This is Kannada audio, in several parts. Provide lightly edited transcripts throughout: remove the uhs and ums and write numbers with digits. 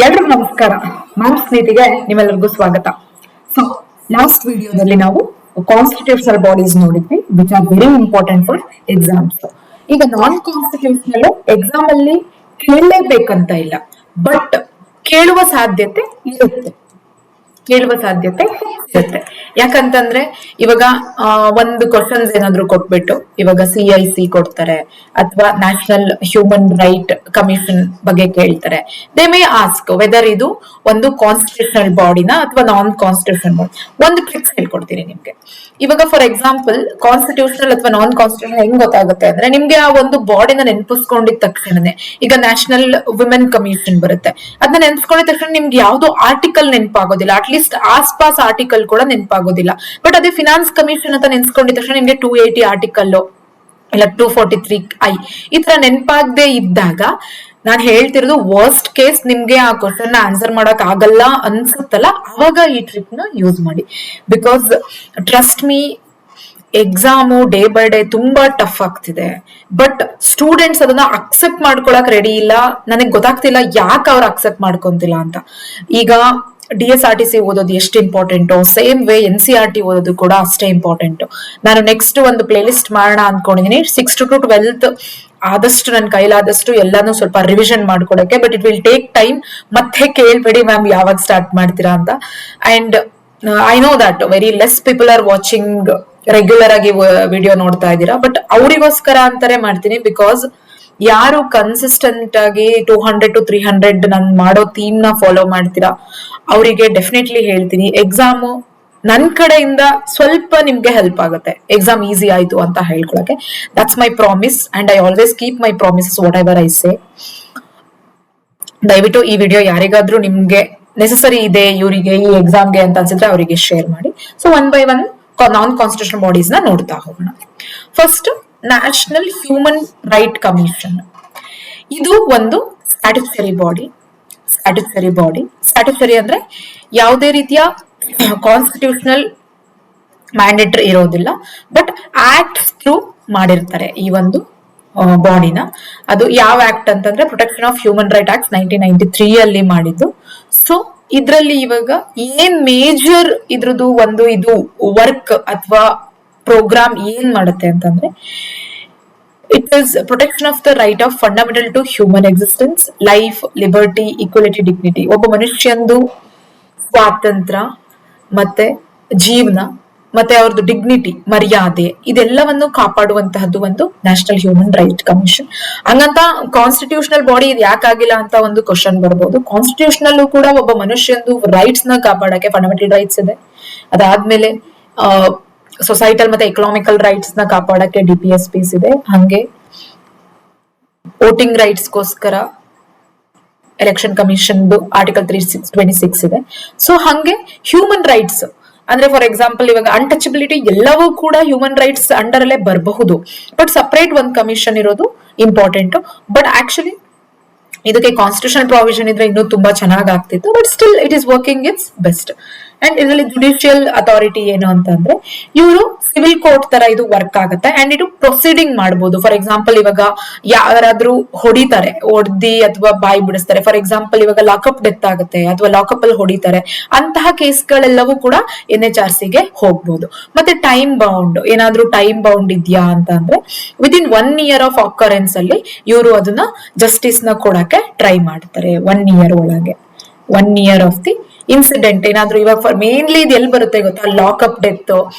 ಎಲ್ರಿಗೂ ನಮಸ್ಕಾರ. ಮ್ಯಾಮ್ಸ್ ನೀತಿಗೆ ನಿಮ್ಮೆಲ್ಲರಿಗೂ ಸ್ವಾಗತ. ಸೊ ಲಾಸ್ಟ್ ವಿಡಿಯೋದಲ್ಲಿ ನಾವು ಕಾನ್ಸ್ಟಿಟ್ಯೂಷನಲ್ ಬಾಡೀಸ್ ನೋಡಿದ್ವಿ, which are very important for exams. ಈಗ ನಾನ್ ಕಾನ್ಸ್ಟಿಟ್ಯೂಷನಲ್ ಎಕ್ಸಾಮ್ ಅಲ್ಲಿ ಕೇಳಲೇಬೇಕಂತ ಇಲ್ಲ, ಬಟ್ ಕೇಳುವ ಸಾಧ್ಯತೆ ಇರುತ್ತೆ. ಯಾಕಂತಂದ್ರೆ ಇವಾಗ ಒಂದು ಕ್ವಶನ್ಸ್ ಏನಾದ್ರು ಕೊಟ್ಬಿಟ್ಟು ಇವಾಗ CIC ಕೊಡ್ತಾರೆ ಅಥವಾ ನ್ಯಾಷನಲ್ ಹ್ಯೂಮನ್ ರೈಟ್ ಕಮಿಷನ್ ಬಗ್ಗೆ ಕೇಳ್ತಾರೆ. ದೇ ಮೇ ಆಸ್ಕ್ ವೆದರ್ ಇದು ಒಂದು ಕಾನ್ಸ್ಟಿಟ್ಯೂಷನಲ್ ಬಾಡಿನ ಅಥವಾ ನಾನ್ ಕಾನ್ಸ್ಟಿಟ್ಯೂಷನಲ್ ಬಾಡಿ. ಒಂದು ಟ್ರಿಕ್ಸ್ ಹೇಳ್ಕೊಡ್ತೀನಿ ನಿಮ್ಗೆ. ಇವಾಗ ಫಾರ್ ಎಕ್ಸಾಂಪಲ್ ಕಾನ್ಸ್ಟಿಟ್ಯೂಷನಲ್ ಅಥವಾ ನಾನ್ ಕಾನ್ಸ್ಟಿಟ್ಯೂಷನಲ್ ಹೆಂಗ್ ಗೊತ್ತಾಗುತ್ತೆ ಅಂದ್ರೆ, ನಿಮ್ಗೆ ಆ ಒಂದು ಬಾಡಿನ ನೆನಪಿಸ್ಕೊಂಡಿದ ತಕ್ಷಣನೇ, ಈಗ ನ್ಯಾಷನಲ್ ವಿಮೆನ್ ಕಮಿಷನ್ ಬರುತ್ತೆ, ಅದನ್ನ ನೆನ್ಸ್ಕೊಂಡಿದ ತಕ್ಷಣ ನಿಮ್ಗೆ ಯಾವ್ದು ಆರ್ಟಿಕಲ್ ನೆನಪಾಗೋದಿಲ್ಲ, ಅಟ್ಲೀಸ್ಟ್ ಆಸ್ಪಾಸ್ ಆರ್ಟಿಕಲ್ ಕೂಡ ನೆನಪಾಗೋದಿಲ್ಲ. ಬಟ್ ಅದೇ ಫಿನಾನ್ಸ್ ಕಮಿಷನ್ ಅಂತ ನೆನ್ಸ್ಕೊಂಡಿದ ತಕ್ಷಣ ನಿಮ್ಗೆ 280 ಆರ್ಟಿಕಲ್ ಇಲ್ಲ 243I ಈ ತರ ನೆನಪಾಗದೆ ಇದ್ದಾಗ, ನಾನ್ ಹೇಳ್ತಿರೋದು ವರ್ಸ್ಟ್ ಕೇಸ್ ನಿಮ್ಗೆ ಆ ಕ್ವಶನ್ ಆನ್ಸರ್ ಮಾಡಕ್ ಆಗಲ್ಲ ಅನ್ಸುತ್ತಲ್ಲ, ಅವಾಗ ಈ ಟ್ರಿಕ್ ನ ಯೂಸ್ ಮಾಡಿ. Because trust me, exam day by day ತುಂಬಾ ಟಫ್ ಆಗ್ತಿದೆ. ಬಟ್ ಸ್ಟೂಡೆಂಟ್ಸ್ ಅದನ್ನ ಅಕ್ಸೆಪ್ಟ್ ಮಾಡ್ಕೊಳಕ್ ರೆಡಿ ಇಲ್ಲ. ನನಗೆ ಗೊತ್ತಾಗ್ತಿಲ್ಲ ಯಾಕೆ ಅವ್ರು ಅಕ್ಸೆಪ್ಟ್ ಮಾಡ್ಕೊಂತಿಲ್ಲ ಅಂತ. ಈಗ DSRTC ಓದೋದು ಎಷ್ಟು ಇಂಪಾರ್ಟೆಂಟ್, ಸೇಮ್ ವೇ NCERT ಓದೋದು ಕೂಡ ಅಷ್ಟೇ ಇಂಪಾರ್ಟೆಂಟ್. ನಾನು ನೆಕ್ಸ್ಟ್ ಒಂದು ಪ್ಲೇ ಲಿಸ್ಟ್ ಮಾಡೋಣ ಅನ್ಕೊಂಡಿದೀನಿ. 6th to 12th ಆದಷ್ಟು ನನ್ನ ಕೈಲಾದಷ್ಟು ಎಲ್ಲಾನು ಸ್ವಲ್ಪ ರಿವಿಷನ್ ಮಾಡ್ಕೊಡಕ್ಕೆ. But it will take time. ಮತ್ತೆ ಕೇಳ್ಬೇಡಿ ಮ್ಯಾಮ್ ಯಾವಾಗ ಸ್ಟಾರ್ಟ್ ಮಾಡ್ತೀರಾ ಅಂತ. And I know that very less people are watching, regular ಆಗಿ ವಿಡಿಯೋ ನೋಡ್ತಾ ಇದ್ದೀರಾ. ಬಟ್ ಅವರಿಗೋಸ್ಕರ ಅಂತಾನೆ ಮಾಡ್ತೀನಿ. ಬಿಕಾಸ್ ಯಾರು ಕನ್ಸಿಸ್ಟೆಂಟ್ ಆಗಿ 200 to 300 ನಾನು ಮಾಡೋ ಥೀಮ್ ನ ಫಾಲೋ ಮಾಡ್ತೀರಾ, ಅವರಿಗೆ ಡೆಫಿನೆಟ್ಲಿ ಹೇಳ್ತೀನಿ, ಎಕ್ಸಾಮು ನನ್ ಕಡೆಯಿಂದ ಸ್ವಲ್ಪ ನಿಮ್ಗೆ ಹೆಲ್ಪ್ ಆಗುತ್ತೆ. ಎಕ್ಸಾಮ್ ಈಸಿ ಆಯ್ತು ಅಂತ ಹೇಳ್ಕೊಳಕ್ಕೆ. That's my promise and I always keep my promises whatever I say. ದಯವಿಟ್ಟು ಈ ವಿಡಿಯೋ ಯಾರಿಗಾದ್ರೂ ನಿಮ್ಗೆ ನೆಸೆಸರಿ ಇದೆ ಇವರಿಗೆ ಈ ಎಕ್ಸಾಮ್ಗೆ ಅಂತ ಅನ್ಸಿದ್ರೆ ಅವರಿಗೆ ಶೇರ್ ಮಾಡಿ. So one by one non constitutional bodies ನ ನೋಡ್ತಾ ಹೋಗೋಣ. First, national human right commission. ಇದು ಒಂದು ಸ್ಟ್ಯಾಟ್ಯುಟರಿ ಬಾಡಿ. ಸ್ಟ್ಯಾಟ್ಯುಟರಿ ಅಂದ್ರೆ ಯಾವುದೇ ರೀತಿಯ ಕಾನ್ಸ್ಟಿಟ್ಯೂಷನಲ್ ಮ್ಯಾಂಡೇಟರಿ ಇರೋದಿಲ್ಲ, ಬಟ್ ಆಕ್ಟ್ ಥ್ರೂ ಮಾಡಿರ್ತಾರೆ ಈ ಒಂದು ಬಾಡಿನ. ಅದು ಯಾವ ಆಕ್ಟ್ ಅಂತಂದ್ರೆ protection of human right act 1993 ಅಲ್ಲಿ ಮಾಡಿದ್ದು. ಸೊ ಇದ್ರಲ್ಲಿ ಇವಾಗ ಏನ್ ಮೇಜರ್ ಇದ್ರದ್ದು ಒಂದು ಇದು ವರ್ಕ್ ಅಥವಾ ಪ್ರೋಗ್ರಾಮ್ ಏನ್ ಮಾಡುತ್ತೆ ಅಂತಂದ್ರೆ, it is protection of the right of fundamental to human existence, life, liberty, equality, dignity. ಒಬ್ಬ ಮನುಷ್ಯಂದು ಸ್ವಾತಂತ್ರ್ಯ ಮತ್ತೆ ಜೀವನ ಮತ್ತೆ ಅವ್ರದ್ದು ಡಿಗ್ನಿಟಿ, ಮರ್ಯಾದೆ, ಇದೆಲ್ಲವನ್ನು ಕಾಪಾಡುವಂತಹದ್ದು ಒಂದು ನ್ಯಾಷನಲ್ ಹ್ಯೂಮನ್ ರೈಟ್ ಕಮಿಷನ್. ಹಂಗಂತ ಕಾನ್ಸ್ಟಿಟ್ಯೂಷನಲ್ ಬಾಡಿ ಇದು ಯಾಕಾಗಿಲ್ಲ ಅಂತ ಒಂದು ಕ್ವಶನ್ ಬರ್ಬೋದು. ಕಾನ್ಸ್ಟಿಟ್ಯೂಷನಲ್ ಕೂಡ ಒಬ್ಬ ಮನುಷ್ಯಂದು ರೈಟ್ಸ್ ನ ಕಾಪಾಡಕ್ಕೆ ಫಂಡಮೆಂಟಲ್ ರೈಟ್ಸ್ ಇದೆ. ಅದಾದ್ಮೇಲೆ ಸೊಸೈಟಲ್ ಮತ್ತೆ ಎಕನಾಮಿಕಲ್ ರೈಟ್ಸ್ ನ ಕಾಪಾಡಕ್ಕೆ DPSPs ಇದೆ. ಹಂಗೆ ವೋಟಿಂಗ್ ರೈಟ್ಸ್ ಗೋಸ್ಕರ ಎಲೆಕ್ಷನ್ ಕಮಿಷನ್ ಆರ್ಟಿಕಲ್ 326 ಇದೆ. ಸೊ ಹಂಗೆ ಹ್ಯೂಮನ್ ರೈಟ್ಸ್ ಅಂದ್ರೆ ಫಾರ್ ಎಕ್ಸಾಂಪಲ್ ಇವಾಗ ಅನ್ಟಚಬಿಲಿಟಿ ಎಲ್ಲವೂ ಕೂಡ ಹ್ಯೂಮನ್ ರೈಟ್ಸ್ ಅಂಡರ್ ಅಲ್ಲೇ ಬರಬಹುದು. ಬಟ್ ಸಪರೇಟ್ ಒಂದು ಕಮಿಷನ್ ಇರೋದು ಇಂಪಾರ್ಟೆಂಟ್. ಬಟ್ ಆಕ್ಚುಲಿ ಇದಕ್ಕೆ ಕಾನ್ಸ್ಟಿಟ್ಯೂಷನ್ ಪ್ರಾವಿಷನ್ ಇದ್ರೆ ಇನ್ನೂ ತುಂಬಾ ಚೆನ್ನಾಗಿ ಆಗ್ತಿತ್ತು. But still it is working it's best. And ಇದರಲ್ಲಿ ಜುಡಿಷಿಯಲ್ ಅಥಾರಿಟಿ ಏನು ಅಂತಂದ್ರೆ, ಇವರು ಸಿವಿಲ್ ಕೋರ್ಟ್ ತರ ಇದು ವರ್ಕ್ ಆಗುತ್ತೆ. ಅಂಡ್ ಇದು ಪ್ರೊಸೀಡಿಂಗ್ ಮಾಡಬಹುದು. ಫಾರ್ ಎಕ್ಸಾಂಪಲ್ ಇವಾಗ ಯಾರಾದ್ರೂ ಹೊಡಿತಾರೆ, ಹೊಡ್ದಿ ಅಥವಾ ಬಾಯಿ ಬಿಡಿಸ್ತಾರೆ, ಫಾರ್ ಎಕ್ಸಾಂಪಲ್ ಇವಾಗ ಲಾಕಪ್ ಡೆತ್ ಆಗುತ್ತೆ ಅಥವಾ ಲಾಕಪ್ ಅಲ್ಲಿ ಹೊಡಿತಾರೆ, ಅಂತಹ ಕೇಸ್ಗಳೆಲ್ಲವೂ ಕೂಡ NHRC ಗೆ ಹೋಗ್ಬೋದು. ಮತ್ತೆ ಟೈಮ್ ಬೌಂಡ್, ಏನಾದ್ರೂ ಟೈಮ್ ಬೌಂಡ್ ಇದೆಯಾ ಅಂತ ಅಂದ್ರೆ ವಿದಿನ್ 1 year ಆಫ್ ಅಕರೆನ್ಸ್ ಅಲ್ಲಿ ಇವರು ಅದನ್ನ ಜಸ್ಟಿಸ್ ನ ಕೊಡಕ್ಕೆ ಟ್ರೈ ಮಾಡ್ತಾರೆ. 1 year ಒಳಗೆ, 1 year ಆಫ್ ದಿ ಇನ್ಸಿಡೆಂಟ್ ಏನಾದ್ರು. ಇವಾಗ ಮೇನ್ಲಿ ಇದು ಎಲ್ಲಿ ಬರುತ್ತೆ ಗೊತ್ತಾ, ಲಾಕಪ್ ಡೆತ್,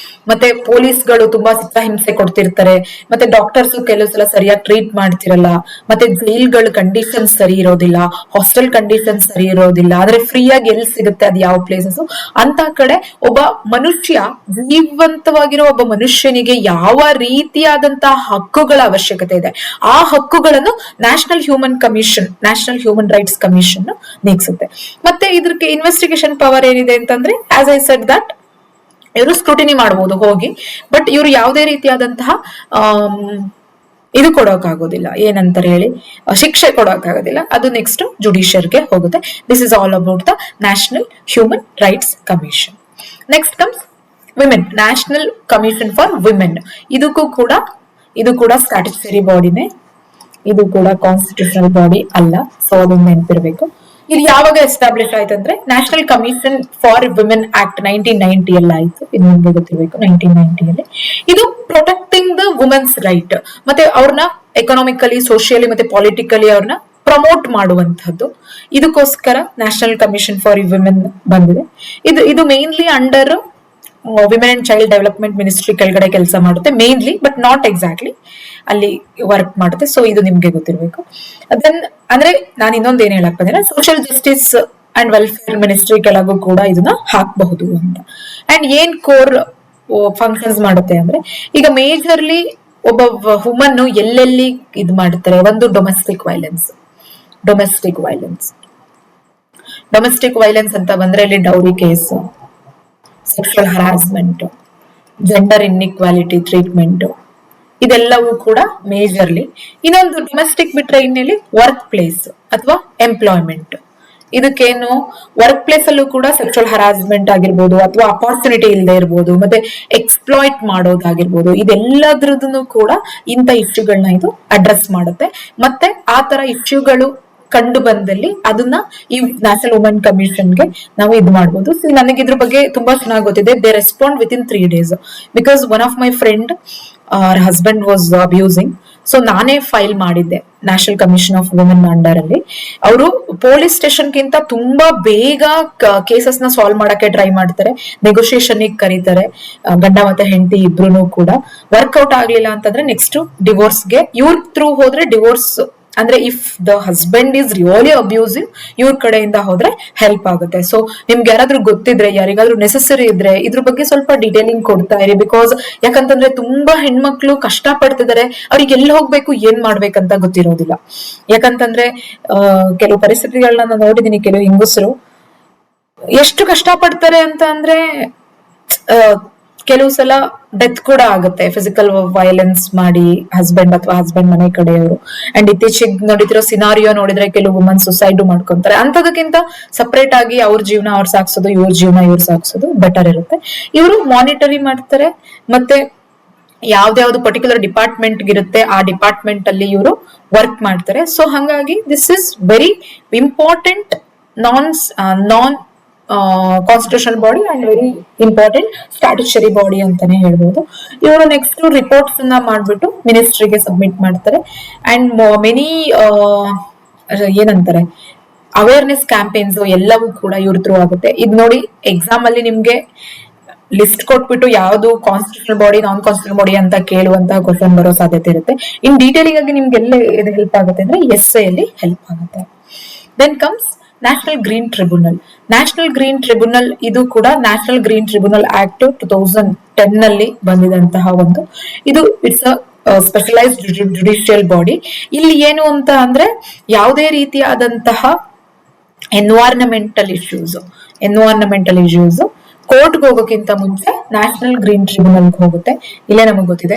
ಮತ್ತೆ ಪೊಲೀಸ್ಗಳು ತುಂಬಾ ಚಿತ್ರಹಿಂಸೆ ಕೊಡ್ತಿರ್ತಾರೆ, ಮತ್ತೆ ಡಾಕ್ಟರ್ಸ್ ಕೆಲವು ಸಲ ಸರಿಯಾಗಿ ಟ್ರೀಟ್ ಮಾಡ್ತಿರಲ್ಲ, ಮತ್ತೆ ಜೈಲ್ಗಳ ಕಂಡೀಷನ್ಸ್ ಸರಿ ಇರೋದಿಲ್ಲ, ಹಾಸ್ಟೆಲ್ ಕಂಡೀಷನ್ಸ್ ಸರಿ ಇರೋದಿಲ್ಲ. ಆದ್ರೆ ಫ್ರೀ ಆಗಿ ಎಲ್ಲಿ ಸಿಗುತ್ತೆ ಅದು ಯಾವ ಪ್ಲೇಸಸ್ ಅಂತ ಕಡೆ ಒಬ್ಬ ಮನುಷ್ಯ, ಜೀವಂತವಾಗಿರೋ ಒಬ್ಬ ಮನುಷ್ಯನಿಗೆ ಯಾವ ರೀತಿಯಾದಂತಹ ಹಕ್ಕುಗಳ ಅವಶ್ಯಕತೆ ಇದೆ, ಆ ಹಕ್ಕುಗಳನ್ನು ನ್ಯಾಷನಲ್ ಹ್ಯೂಮನ್ ರೈಟ್ಸ್ ಕಮಿಷನ್ ನೀಗಿಸುತ್ತೆ. ಮತ್ತೆ ಇದಕ್ಕೆ ಇನ್ವೆಸ್ಟಿಗೇಷನ್ ಪವರ್ ಏನಿದೆ ಅಂತಂದ್ರೆ, ಆಸ್ ಐ ಸೆಡ್ ದಟ್ ಇವರು ಸ್ಕ್ರೂಟಿನಿ ಮಾಡಬಹುದು ಹೋಗಿ, ಬಟ್ ಇವರು ಯಾವುದೇ ರೀತಿಯಾದಂತಹ ಇದು ಕೊಡೋಕ್ಕಾಗೋದಿಲ್ಲ, ಏನಂತಾರೆ ಹೇಳಿ, ಶಿಕ್ಷೆ ಕೊಡೋಕ್ಕಾಗೋದಿಲ್ಲ. ಅದು ನೆಕ್ಸ್ಟ್ ಜುಡಿಷಿಯರ್ಗೆ ಹೋಗುತ್ತೆ. This is all about the national human rights commission. Next comes women, national commission for women. ಇದು ಕೂಡ ಸ್ಟ್ಯಾಟ್ಯುಟರಿ ಬಾಡಿನೇ, ಇದು ಕೂಡ ಕಾನ್ಸ್ಟಿಟ್ಯೂಷನಲ್ ಬಾಡಿ ಅಲ್ಲ. ಸೊ ಅದನ್ನ ನೆನಪಿರ್ಬೇಕು. ಇದು ಯಾವಾಗ ಎಸ್ಟಾಬ್ಲಿಷ್ ಆಯ್ತು ಅಂದ್ರೆ national commission for women act 1990 ಅಲ್ಲಿ ಆಯ್ತು. ಇದು ನಿಮ್ಗೆ ಗೊತ್ತಿರಬೇಕು, 1990 ಇದು ಪ್ರೊಟೆಕ್ಟಿಂಗ್ ದ ವುಮೆನ್ಸ್ ರೈಟ್, ಮತ್ತೆ ಅವ್ರನ್ನ ಎಕನಾಮಿಕಲಿ, ಸೋಷಿಯಲಿ ಮತ್ತೆ ಪೊಲಿಟಿಕಲಿ ಅವ್ರನ್ನ ಪ್ರಮೋಟ್ ಮಾಡುವಂತಹದ್ದು. ಇದಕ್ಕೋಸ್ಕರ ನ್ಯಾಷನಲ್ ಕಮಿಷನ್ ಫಾರ್ ವಿಮೆನ್ ಬಂದಿದೆ. ಇದು mainly under women and child development ministry ಕೆಳಗಡೆ ಕೆಲಸ ಮಾಡುತ್ತೆ ಮೇನ್ಲಿ, ಬಟ್ ನಾಟ್ ಎಕ್ಸಾಕ್ಟ್ಲಿ ಅಲ್ಲಿ ವರ್ಕ್ ಮಾಡುತ್ತೆ. ಸೊ ಇದು ನಿಮ್ಗೆ ಗೊತ್ತಿರಬೇಕು. ದೆನ್ ಅಂದ್ರೆ ನಾನು ಇನ್ನೊಂದು ಏನ್ ಹೇಳಕ್ ಬಂದಿಲ್ಲ, social justice and welfare ministry ಕೆಳಗೂ ಕೂಡ ಇದನ್ನ ಹಾಕಬಹುದು ಅಂತ. ಅಂಡ್ ಏನ್ ಕೋರ್ ಫಂಕ್ಷನ್ಸ್ ಮಾಡುತ್ತೆ ಅಂದ್ರೆ, ಈಗ ಮೇಜರ್ಲಿ ಒಬ್ಬ ವುಮನ್ ಎಲ್ಲೆಲ್ಲಿ ಇದು ಮಾಡ್ತಾರೆ, ಒಂದು ಡೊಮೆಸ್ಟಿಕ್ ವೈಲೆನ್ಸ್ ಅಂತ ಬಂದ್ರೆ ಇಲ್ಲಿ dowry case, sexual harassment, gender inequality treatment, ಇದೆಲ್ಲವೂ ಕೂಡ ಮೇಜರ್ಲಿ. ಇನ್ನೊಂದು ಡೊಮೆಸ್ಟಿಕ್ ಬಿಟ್ರೆ ಇನ್ನೆಲ್ಲಿ ವರ್ಕ್ ಪ್ಲೇಸ್ ಅಥವಾ ಎಂಪ್ಲಾಯ್ಮೆಂಟ್. ಇದಕ್ಕೇನು ವರ್ಕ್ ಪ್ಲೇಸ್ ಅಲ್ಲೂ ಕೂಡ ಸೆಕ್ಷುವಲ್ ಹರಾಸ್ಮೆಂಟ್ ಆಗಿರ್ಬೋದು, ಅಥವಾ ಅಪಾರ್ಚುನಿಟಿ ಇಲ್ಲದೆ ಇರ್ಬೋದು, ಮತ್ತೆ ಎಕ್ಸ್ಪ್ಲಾಯ್ಟ್ ಮಾಡೋದಾಗಿರ್ಬೋದು, ಇದೆಲ್ಲದ್ರದ್ದು ಕೂಡ ಇಂಥ ಇಶ್ಯೂಗಳನ್ನ ಇದು ಅಡ್ರೆಸ್ ಮಾಡುತ್ತೆ. ಮತ್ತೆ ಆ ತರ ಇಶ್ಯೂಗಳು ಕಂಡು ಬಂದಲ್ಲಿ ಅದನ್ನ ಈ ನ್ಯಾಷನಲ್ ವುಮೆನ್ ಕಮಿಷನ್ಗೆ ನಾವು ಇದು ಮಾಡಬಹುದು. ನನಗೆ ಇದ್ರ ಬಗ್ಗೆ ತುಂಬಾ ಚೆನ್ನಾಗಿ ಗೊತ್ತಿದೆ. They respond with in 3 days because one of my friend husband was abusing. So ನಾನೇ ಫೈಲ್ ಮಾಡಿದ್ದೆ national commission of women under ಅಲ್ಲಿ. ಅವರು ಪೊಲೀಸ್ ಸ್ಟೇಷನ್ ಗಿಂತ ತುಂಬಾ ಬೇಗ ಕೇಸಸ್ ನ ಸಾಲ್ವ್ ಮಾಡಕ್ಕೆ ಟ್ರೈ ಮಾಡ್ತಾರೆ, ನೆಗೋಸಿಯೇಷನ್ ಕರೀತಾರೆ. ಗಂಡ ಮತ್ತೆ ಹೆಂಡತಿ ಇಬ್ರು ಕೂಡ ವರ್ಕ್ಔಟ್ ಆಗ್ಲಿಲ್ಲ ಅಂತಂದ್ರೆ ನೆಕ್ಸ್ಟ್ ಡಿವೋರ್ಸ್ಗೆ, ಇವ್ರ ಥ್ರೂ ಹೋದ್ರೆ ಡಿವೋರ್ಸ್ ಅಂದ್ರೆ if the husband is really abusive, ಇವ್ರ ಕಡೆಯಿಂದ ಹೋದ್ರೆ ಹೆಲ್ಪ್ ಆಗುತ್ತೆ. ಸೊ ನಿಮ್ಗೆ ಯಾರಾದ್ರೂ ಗೊತ್ತಿದ್ರೆ, ಯಾರಿಗಾದ್ರೂ ನೆಸೆಸರಿ ಇದ್ರೆ ಇದ್ರ ಬಗ್ಗೆ ಸ್ವಲ್ಪ ಡೀಟೇಲಿಂಗ್ ಕೊಡ್ತಾ ಇರಿ. ಬಿಕಾಸ್ ಯಾಕಂತಂದ್ರೆ ತುಂಬಾ ಹೆಣ್ಮಕ್ಳು ಕಷ್ಟ ಪಡ್ತಿದ್ದಾರೆ, ಅವ್ರಿಗೆ ಎಲ್ಲಿ ಹೋಗ್ಬೇಕು, ಏನ್ ಮಾಡ್ಬೇಕಂತ ಗೊತ್ತಿರೋದಿಲ್ಲ. ಯಾಕಂತಂದ್ರೆ ಕೆಲವು ಪರಿಸ್ಥಿತಿಗಳನ್ನ ನಾನು ನೋಡಿದೀನಿ. ಕೆಲವು ಹೆಂಗಸರು ಎಷ್ಟು ಕಷ್ಟ ಪಡ್ತಾರೆ ಅಂತ ಅಂದ್ರೆ ಕೆಲವು ಸಲ ಡೆತ್ ಕೂಡ ಆಗುತ್ತೆ, ಫಿಸಿಕಲ್ ವೈಲೆನ್ಸ್ ಮಾಡಿ ಹಸ್ಬೆಂಡ್ ಅಥವಾ ಹಸ್ಬೆಂಡ್ ಮನೆ ಕಡೆಯವರು. ಅಂಡ್ ಇತ್ತೀಚೆಗೆ ನೋಡಿದಿರೋ ಸಿನಾರಿಯೋ ನೋಡಿದ್ರೆ ಕೆಲವು ವುಮನ್ ಸುಸೈಡ್ ಮಾಡ್ಕೊಂತಾರೆ. ಅಂತದಕ್ಕಿಂತ ಸಪರೇಟ್ ಆಗಿ ಅವ್ರ ಜೀವನ ಅವ್ರು ಸಾಕ್ಸೋದು, ಇವ್ರ ಜೀವನ ಇವ್ರು ಸಾಕ್ಸೋದು ಬೆಟರ್ ಇರುತ್ತೆ. ಇವರು ಮಾನಿಟರಿ ಮಾಡ್ತಾರೆ, ಮತ್ತೆ ಯಾವ್ದಾವ್ದು ಪರ್ಟಿಕ್ಯುಲರ್ ಡಿಪಾರ್ಟ್ಮೆಂಟ್ ಇರುತ್ತೆ ಆ ಡಿಪಾರ್ಟ್ಮೆಂಟ್ ಅಲ್ಲಿ ಇವರು ವರ್ಕ್ ಮಾಡ್ತಾರೆ. ಸೊ ಹಂಗಾಗಿ this is very important non constitutional body and very important statutory body ಅಂತಾನೆ ಹೇಳ್ಬೋದು. ಇವರು ನೆಕ್ಸ್ಟ್ ರಿಪೋರ್ಟ್ಸ್ ಮಾಡ್ಬಿಟ್ಟು ಮಿನಿಸ್ಟ್ರಿಗೆ ಸಬ್ಮಿಟ್ ಮಾಡ್ತಾರೆ. ಅಂಡ್ ಮೆನಿ ಏನಂತಾರೆ ಅವೇರ್ನೆಸ್ ಕ್ಯಾಂಪೇನ್ಸ್ ಎಲ್ಲವೂ ಕೂಡ ಇವ್ರ ಥ್ರೂ ಆಗುತ್ತೆ. ಇದು ನೋಡಿ, ಎಕ್ಸಾಮ್ ಅಲ್ಲಿ ನಿಮ್ಗೆ ಲಿಸ್ಟ್ ಕೊಟ್ಬಿಟ್ಟು ಯಾವ್ದು ಕಾನ್ಸ್ಟಿಟ್ಯೂಷನಲ್ ಬಾಡಿ, ನಾನ್ ಕಾನ್ಸ್ಟಿಟ್ಯೂಷನಲ್ ಬಾಡಿ ಅಂತ ಕೇಳುವಂತಹ ಕ್ವಶನ್ ಬರೋ ಸಾಧ್ಯತೆ ಇರುತ್ತೆ. ಇನ್ ಡೀಟೇಲಿಂಗ್ ಆಗಿ ನಿಮ್ಗೆ ಎಲ್ಲ ಇದು ಹೆಲ್ಪ್ ಆಗುತ್ತೆ ಅಂದ್ರೆ ಎಸ್ಎ ಅಲ್ಲಿ ಹೆಲ್ಪ್ ಆಗುತ್ತೆ. Then comes national green tribunal. ಇದು ಕೂಡ ನ್ಯಾಷನಲ್ ಗ್ರೀನ್ ಟ್ರಿಬ್ಯುನಲ್ ಆಕ್ಟ್ 2010 ನಲ್ಲಿ ಬಂದಿದಂತಹ ಒಂದು ಇದು. It's a specialised judicial body. ಇಲ್ಲಿ ಏನು ಅಂತ ಅಂದ್ರೆ ಯಾವುದೇ ರೀತಿಯಾದಂತಹ ಎನ್ವೈರನ್ಮೆಂಟಲ್ ಇಶ್ಯೂಸ್ ಕೋರ್ಟ್ಗೆ ಹೋಗೋಕ್ಕಿಂತ ಮುಂಚೆ ನ್ಯಾಷನಲ್ ಗ್ರೀನ್ ಟ್ರಿಬ್ಯುನಲ್ ಹೋಗುತ್ತೆ. ಇಲ್ಲೇ ನಮಗೆ ಗೊತ್ತಿದೆ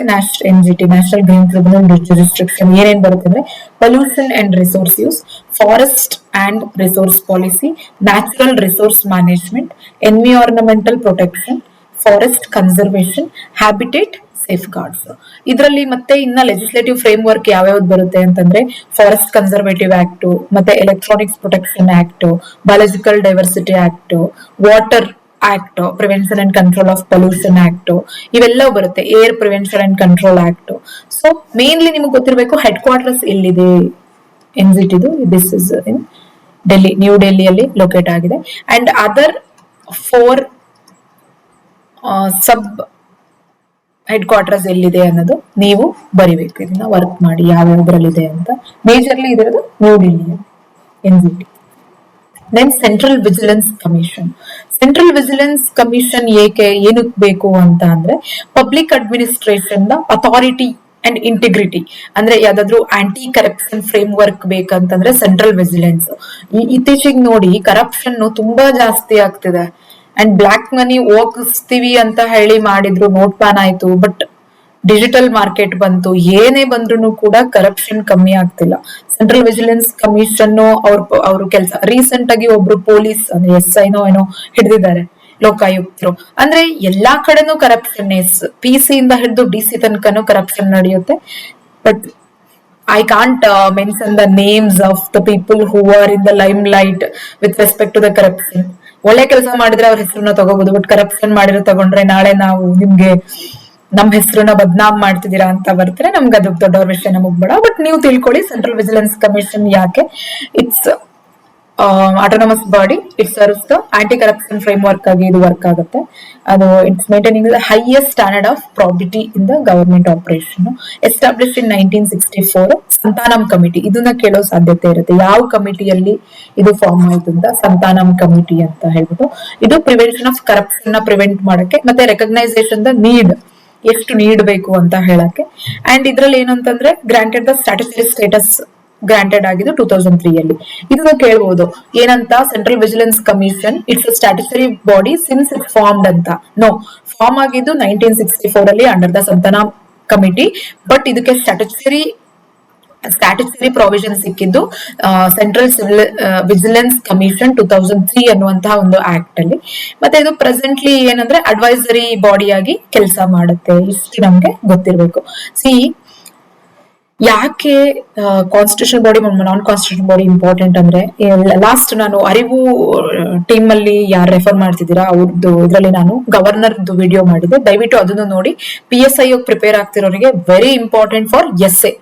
NGT ನ್ಯಾಷನಲ್ ಗ್ರೀನ್ ಟ್ರಿಬ್ಯುನಲ್ ಜುರಿಸ್ಟ್ರಿಕ್ಷನ್ ಏನೇನ್ ಬರುತ್ತೆ ಅಂದ್ರೆ pollution and resource use, forest and resource policy, natural resource management, environmental protection, forest conservation, habitat safe guards. ಇದರಲ್ಲಿ ಮತ್ತೆ ಇನ್ನ ಲೆಜಿಸ್ಲೇಟಿವ್ ಫ್ರೇಮ್ ವರ್ಕ್ ಯಾವ್ಯಾವ್ದು ಬರುತ್ತೆ ಅಂತಂದ್ರೆ ಫಾರೆಸ್ಟ್ ಕನ್ಸರ್ವೇಟಿವ್ ಆಕ್ಟ್, ಮತ್ತೆ electronics protection act, biological diversity act, water act, prevention and control of pollution act, ಇವೆಲ್ಲವೂ ಬರುತ್ತೆ. Air prevention and control act. So mainly ನಿಮ್ಗೆ ಗೊತ್ತಿರಬೇಕು ಹೆಡ್ ಕ್ವಾರ್ಟರ್ಸ್ ಎಲ್ಲಿದೆ NGT. This is in Delhi, New ಡೆಲ್ಲಿಯಲ್ಲಿ ಲೊಕೇಟ್ ಆಗಿದೆ. And other 4 sub headquarters ಎಲ್ಲಿದೆ ಅನ್ನೋದು ನೀವು ಬರಿಬೇಕು. ಇದನ್ನ ವರ್ಕ್ ಮಾಡಿ ಯಾವ್ಯಾವ್ದ್ರಲ್ಲಿದೆ ಅಂತ. ಮೇಜರ್ಲಿ ಇದಿರೋದು New Delhi NGT. Then central vigilance commission ಏನಕ್ಕೆ ಬೇಕು ಅಂತ ಅಂದ್ರೆ public administration authority and integrity. ಅಂದ್ರೆ ಯಾವ್ದಾದ್ರು ಆಂಟಿ ಕರಪ್ಷನ್ ಫ್ರೇಮ್ ವರ್ಕ್ ಬೇಕಂತಂದ್ರೆ ಸೆಂಟ್ರಲ್ ವಿಜಿಲೆನ್ಸ್. ಇತ್ತೀಚೆಗೆ ನೋಡಿ ಕರಪ್ಷನ್ ತುಂಬಾ ಜಾಸ್ತಿ ಆಗ್ತಿದೆ. ಅಂಡ್ ಬ್ಲಾಕ್ ಮನಿ ಹೋಗಿಸ್ತೀವಿ ಅಂತ ಹೇಳಿ ಮಾಡಿದ್ರು, ನೋಟ್ ಬ್ಯಾನ್ ಆಯ್ತು, ಬಟ್ ಡಿಜಿಟಲ್ ಮಾರ್ಕೆಟ್ ಬಂತು, ಏನೇ ಬಂದ್ರು ಕೂಡ ಕರಪ್ಷನ್ ಕಮ್ಮಿ ಆಗ್ತಿಲ್ಲ. ಸೆಂಟ್ರಲ್ ವಿಜಿಲೆನ್ಸ್ ಕಮಿಷನ್ ಅವ್ರ ಕೆಲಸ. ರೀಸೆಂಟ್ ಆಗಿ ಒಬ್ರು ಪೊಲೀಸ್ ಅಂದ್ರೆ SI ಏನೋ ಹಿಡಿದಿದ್ದಾರೆ, ಲೋಕಾಯುಕ್ತರು. ಅಂದ್ರೆ ಎಲ್ಲಾ ಕಡೆನೂ ಕರಪ್ಷನ್, PC ಇಂದ ಹಿಡಿದು DC ತನಕನೂ ಕರಪ್ಷನ್ ನಡೆಯುತ್ತೆ. But I can't mention the names of the people who are in the limelight with respect to the corruption. ಒಳ್ಳೆ ಕೆಲಸ ಮಾಡಿದ್ರೆ ಅವ್ರ ಹೆಸರನ್ನ ತಗೋಬಹುದು, ಬಟ್ ಕರಪ್ಷನ್ ಮಾಡಿರೋ ತಗೊಂಡ್ರೆ ನಾಳೆ ನಾವು ನಿಮ್ಗೆ ನಮ್ ಹೆಸರನ್ನ ಬದ್ನಾಮ್ ಮಾಡ್ತಿದ್ದೀರಾ ಅಂತ ಬರ್ತಾರೆ, ನಮ್ಗೆ ಅದು ದೊಡ್ಡವ್ರ ವಿಷಯ ನಮಗ್ ಬೇಡ. ಬಟ್ ನೀವು ತಿಳ್ಕೊಳ್ಳಿ, ಸೆಂಟ್ರಲ್ ವಿಜಿಲೆನ್ಸ್ ಕಮಿಷನ್ ಯಾಕೆ, it's autonomous body, it serves the anti corruption framework ಆಗಿ ಇದು ವರ್ಕ್ ಆಗುತ್ತೆ. ಅದು it's maintaining the highest standard of probity in the government operation. Establish in 1964. Santhanam committee, ಇದನ್ನ ಕೇಳೋ ಸಾಧ್ಯತೆ ಇರುತ್ತೆ. ಯಾವ ಕಮಿಟಿಯಲ್ಲಿ ಇದು ಫಾರ್ಮ್ ಆಯ್ತು ಅಂತ, ಸಂತಾನಂ ಕಮಿಟಿ ಅಂತ ಹೇಳ್ಬಿಟ್ಟು. ಇದು ಪ್ರಿವೆನ್ಷನ್ ಆಫ್ ಕರಪ್ಷನ್ ನ ಪ್ರಿವೆಂಟ್ ಮಾಡಕ್ಕೆ, ಮತ್ತೆ ರೆಕಗ್ನೈಸೇಷನ್ ದ ನೀಡ್, ಎಷ್ಟು ನೀಡಬೇಕು ಅಂತ ಹೇಳಕ್ಕೆ. ಅಂಡ್ ಇದ್ರಲ್ಲಿ ಏನು ಅಂತಂದ್ರೆ, granted the statutory status granted ಆಗಿದ್ದು 2003 ಅಲ್ಲಿ. ಇದನ್ನ ಕೇಳಬಹುದು ಏನಂತ, central vigilance commission it's statutory body since it formed ಅಂತ. ನೋ, ಫಾರ್ಮ್ ಆಗಿದ್ದು 1964 ಅಲ್ಲಿ under the Santhanam committee. But ಇದಕ್ಕೆ ಸ್ಟ್ಯಾಟ್ಯುಟರಿ ಪ್ರಾವಿಷನ್ ಸಿಕ್ಕಿದ್ದು ಸೆಂಟ್ರಲ್ ವಿಜಿಲೆನ್ಸ್ ಕಮಿಷನ್ 2003 ಅನ್ನುವಂತಹ ಒಂದು ಆಕ್ಟ್ ಅಲ್ಲಿ. ಮತ್ತೆ ಇದು ಪ್ರೆಸೆಂಟ್ಲಿ ಏನಂದ್ರೆ ಅಡ್ವೈಸರಿ ಬಾಡಿ ಆಗಿ ಕೆಲಸ ಮಾಡುತ್ತೆ. ಇಷ್ಟು ನಮ್ಗೆ ಗೊತ್ತಿರಬೇಕು. ಸಿ, ಯಾಕೆ ಕಾನ್ಸ್ಟಿಟ್ಯೂಷನ್ ಬಾಡಿ ನಾನ್ ಕಾನ್ಸ್ಟಿಟ್ಯೂಷನ್ ಬಾಡಿ ಇಂಪಾರ್ಟೆಂಟ್ ಅಂದ್ರೆ, ಲಾಸ್ಟ್ ನಾನು ಅರಿವು ಟೀಮ್ ಅಲ್ಲಿ ಯಾರು ರೆಫರ್ ಮಾಡ್ತಿದ್ದೀರಾ ಅವ್ರದ್ದು ಇದರಲ್ಲಿ ನಾನು ಗವರ್ನರ್ ವಿಡಿಯೋ ಮಾಡಿದ್ದೆ, ದಯವಿಟ್ಟು ಅದನ್ನು ನೋಡಿ. PSI ಪ್ರಿಪೇರ್ ಆಗ್ತಿರೋರಿಗೆ very important for SA.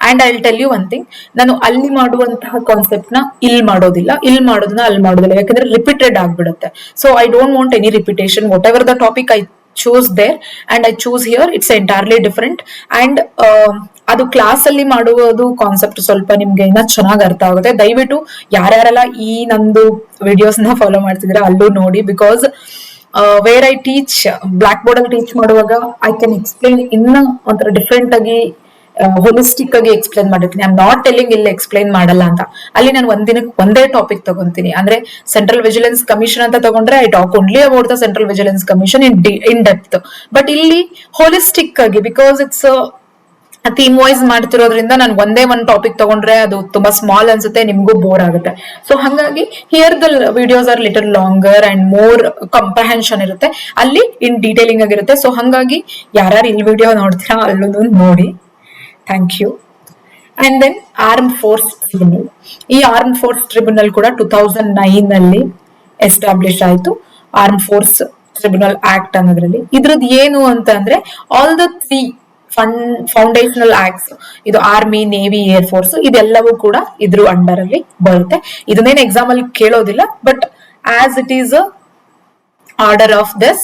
And I will tell you one thing, ನಾನು ಅಲ್ಲಿ ಮಾಡುವಂತಹ ಕಾನ್ಸೆಪ್ಟ್ ನ ಇಲ್ಲಿ ಮಾಡೋದಿಲ್ಲ, ಇಲ್ಲಿ ಮಾಡೋದನ್ನ ಅಲ್ಲಿ ಮಾಡೋದಿಲ್ಲ, ಯಾಕಂದ್ರೆ ರಿಪೀಟೆಡ್ ಆಗ್ಬಿಡುತ್ತೆ. So I don't want any repetition. What ever the topic I choose there and I choose here, it's entirely different. And ಅದು ಕ್ಲಾಸ್ ಅಲ್ಲಿ ಮಾಡುವುದು ಕಾನ್ಸೆಪ್ಟ್ ಸ್ವಲ್ಪ ನಿಮ್ಗೆ ಇನ್ನ ಚೆನ್ನಾಗಿ ಅರ್ಥ ಆಗುತ್ತೆ. ದಯವಿಟ್ಟು ಯಾರ್ಯಾರೆಲ್ಲ ಈ ನಂದು ವಿಡಿಯೋಸ್ ನ ಫಾಲೋ ಮಾಡ್ತಿದ್ರೆ ಅಲ್ಲೂ ನೋಡಿ, because where I teach, blackboard ಅಲ್ಲಿ ಟೀಚ್ ಮಾಡುವಾಗ ಐ ಕ್ಯಾನ್ ಎಕ್ಸ್ಪ್ಲೈನ್ ಇನ್ನ ಒಂಥರ ಡಿಫ್ರೆಂಟ್ ಆಗಿ, ಹೋಲಿಸ್ಟಿಕ್ ಆಗಿ ಎಕ್ಸ್ಪ್ಲೈನ್ ಮಾಡಿರ್ತೀನಿ. ಐ ಆಮ್ ನಾಟ್ ಟೆಲ್ಲಿಂಗ್ ಇಲ್ಲಿ ಎಕ್ಸ್ಪ್ಲೈನ್ ಮಾಡಲ್ಲ ಅಂತ. ಅಲ್ಲಿ ನಾನು ಒಂದಿನಕ್ಕೆ ಒಂದೇ ಟಾಪಿಕ್ ತಗೊಂತೀನಿ. ಅಂದ್ರೆ ಸೆಂಟ್ರಲ್ ವಿಜಿಲೆನ್ಸ್ ಕಮಿಷನ್ ಅಂತ ತಗೊಂಡ್ರೆ I talk only about the central vigilance commission in depth. But ಇಲ್ಲಿ ಹೋಲಿಸ್ಟಿಕ್ ಆಗಿ, ಬಿಕಾಸ್ ಇಟ್ಸ್ ಥೀಮ್ ವೈಸ್ ಮಾಡ್ತಿರೋದ್ರಿಂದ ನಾನು ಒಂದೇ ಒಂದು ಟಾಪಿಕ್ ತಗೊಂಡ್ರೆ ಅದು ತುಂಬಾ ಸ್ಮಾಲ್ ಅನ್ಸುತ್ತೆ, ನಿಮ್ಗೂ ಬೋರ್ ಆಗುತ್ತೆ. ಸೊ ಹಾಗಾಗಿ here the videos are little longer and more comprehension ಇರುತ್ತೆ, ಅಲ್ಲಿ ಇನ್ ಡೀಟೇಲಿಂಗ್ ಆಗಿರುತ್ತೆ. ಸೊ ಹಾಗಾಗಿ ಯಾರ್ಯಾರು ಇಲ್ಲಿ ವಿಡಿಯೋ ನೋಡ್ತೀರಾ ಅಲ್ಲೂ ನೋಡಿ. Thank you. And then arm force tribunal. ಈ ಆರ್ಮ್ ಫೋರ್ಸ್ ಟ್ರಿಬ್ಯುನಲ್ ಕೂಡ 2009 ಅಲ್ಲಿ ಎಸ್ಟಾಬ್ಲಿಷ್ ಆಯ್ತು, ಆರ್ಮ್ ಫೋರ್ಸ್ ಟ್ರಿಬ್ಯುನಲ್ ಆಕ್ಟ್ ಅನ್ನೋದ್ರಲ್ಲಿ. ಇದ್ರದ್ದು ಏನು ಅಂತ ಅಂದ್ರೆ, ಆಲ್ ದ 3 ಫೌಂಡೇಶನಲ್ ಆಕ್ಟ್ಸ್, ಇದು ಆರ್ಮಿ, ನೇವಿ, ಏರ್ ಫೋರ್ಸ್, ಇದೆಲ್ಲವೂ ಕೂಡ ಇದ್ರ ಅಂಡರ್ ಅಲ್ಲಿ ಬರುತ್ತೆ. ಇದನ್ನೇನು ಎಕ್ಸಾಮ್ ಅಲ್ಲಿ ಕೇಳೋದಿಲ್ಲ, but as it is order of this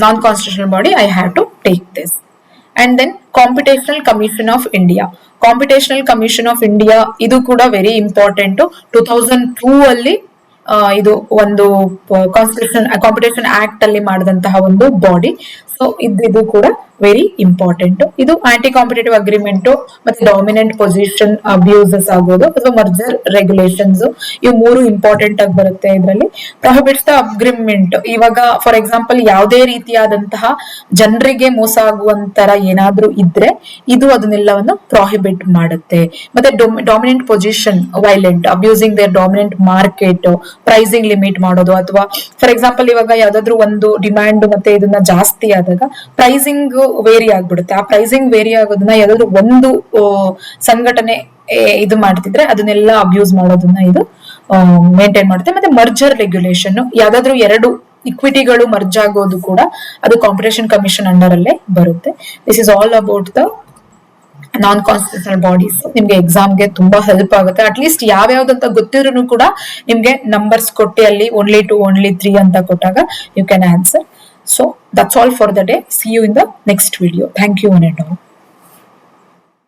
non constitutional body, I have to take this. And then competitional commission of India. Competitional commission of India ಇದು ಕೂಡ ವೆರಿ ಇಂಪಾರ್ಟೆಂಟ್. 2002 ಅಲ್ಲಿ ಇದು ಒಂದು ಕಾಂಪಿಟೇಷನ್ ಆಕ್ಟ್ ಅಲ್ಲಿ ಮಾಡಿದಂತಹ ಒಂದು ಬಾಡಿ. ಸೊ ಇದು ಕೂಡ ವೆರಿ ಇಂಪಾರ್ಟೆಂಟ್. ಇದು ಆಂಟಿ ಕಾಂಪಿಟೇಟಿವ್ ಅಗ್ರಿಮೆಂಟ್, ಮತ್ತೆ ಡಾಮಿನೆಂಟ್ ಪೊಸಿಷನ್ ಅಬ್ಯೂಸಸ್ ಆಗೋದು ಅಥವಾ ಮರ್ಜರ್ ರೆಗ್ಯುಲೇಷನ್ಸ್, ಇವು 3 ಇಂಪಾರ್ಟೆಂಟ್ ಆಗಿ ಬರುತ್ತೆ ಇದರಲ್ಲಿ. ಪ್ರೊಹಿಬಿಟ್ಸ್ ದ ಅಗ್ರಿಮೆಂಟ್. ಇವಾಗ ಫಾರ್ ಎಕ್ಸಾಂಪಲ್ ಯಾವುದೇ ರೀತಿಯಾದಂತಹ ಜನರಿಗೆ ಮೋಸ ಆಗುವಂತರ ಏನಾದ್ರೂ ಇದ್ರೆ ಇದು ಅದನ್ನೆಲ್ಲವನ್ನು ಪ್ರೊಹಿಬಿಟ್ ಮಾಡುತ್ತೆ. ಮತ್ತೆ dominant position violent, abusing their dominant market, pricing limit ಮಾಡೋದು, ಅಥವಾ ಫಾರ್ ಎಕ್ಸಾಂಪಲ್ ಇವಾಗ ಯಾವ್ದಾದ್ರು ಒಂದು ಡಿಮ್ಯಾಂಡ್ ಮತ್ತೆ ಇದನ್ನ ಜಾಸ್ತಿ ಆದಾಗ ಪ್ರೈಸಿಂಗ್ ವೇರಿ ಆಗ್ಬಿಡುತ್ತೆ. ಆ ಪ್ರೈಸಿಂಗ್ ವೇರಿ ಆಗೋದನ್ನ ಯಾವ್ದಾದ್ರು ಒಂದು ಸಂಘಟನೆ ಇದು ಮಾಡ್ತಿದ್ರೆ ಅದನ್ನೆಲ್ಲ ಅಬ್ಯೂಸ್ ಮಾಡೋದನ್ನ ಇದು ಮೇಂಟೈನ್ ಮಾಡುತ್ತೆ. ಮತ್ತೆ ಮರ್ಜರ್ ರೆಗ್ಯುಲೇಷನ್, ಯಾವ್ದಾದ್ರು 2 ಇಕ್ವಿಟಿಗಳು ಮರ್ಜ್ ಆಗೋದು ಕೂಡ ಅದು ಕಾಂಪಿಟೇಷನ್ ಕಮಿಷನ್ ಅಂಡರ್ ಅಲ್ಲೇ ಬರುತ್ತೆ. This is all about the non constitutional bodies. ನಿಮ್ಗೆ ಎಕ್ಸಾಮ್ಗೆ ತುಂಬಾ ಹೆಲ್ಪ್ ಆಗುತ್ತೆ. ಅಟ್ಲೀಸ್ಟ್ ಯಾವ್ಯಾವ್ದಂತ ಗೊತ್ತಿದ್ರು ಕೂಡ ನಿಮ್ಗೆ ನಂಬರ್ಸ್ ಕೊಟ್ಟು ಅಲ್ಲಿ only 2, only 3 ಅಂತ ಕೊಟ್ಟಾಗ you can answer. So that's all for the day. See you in the next video. Thank you one and all.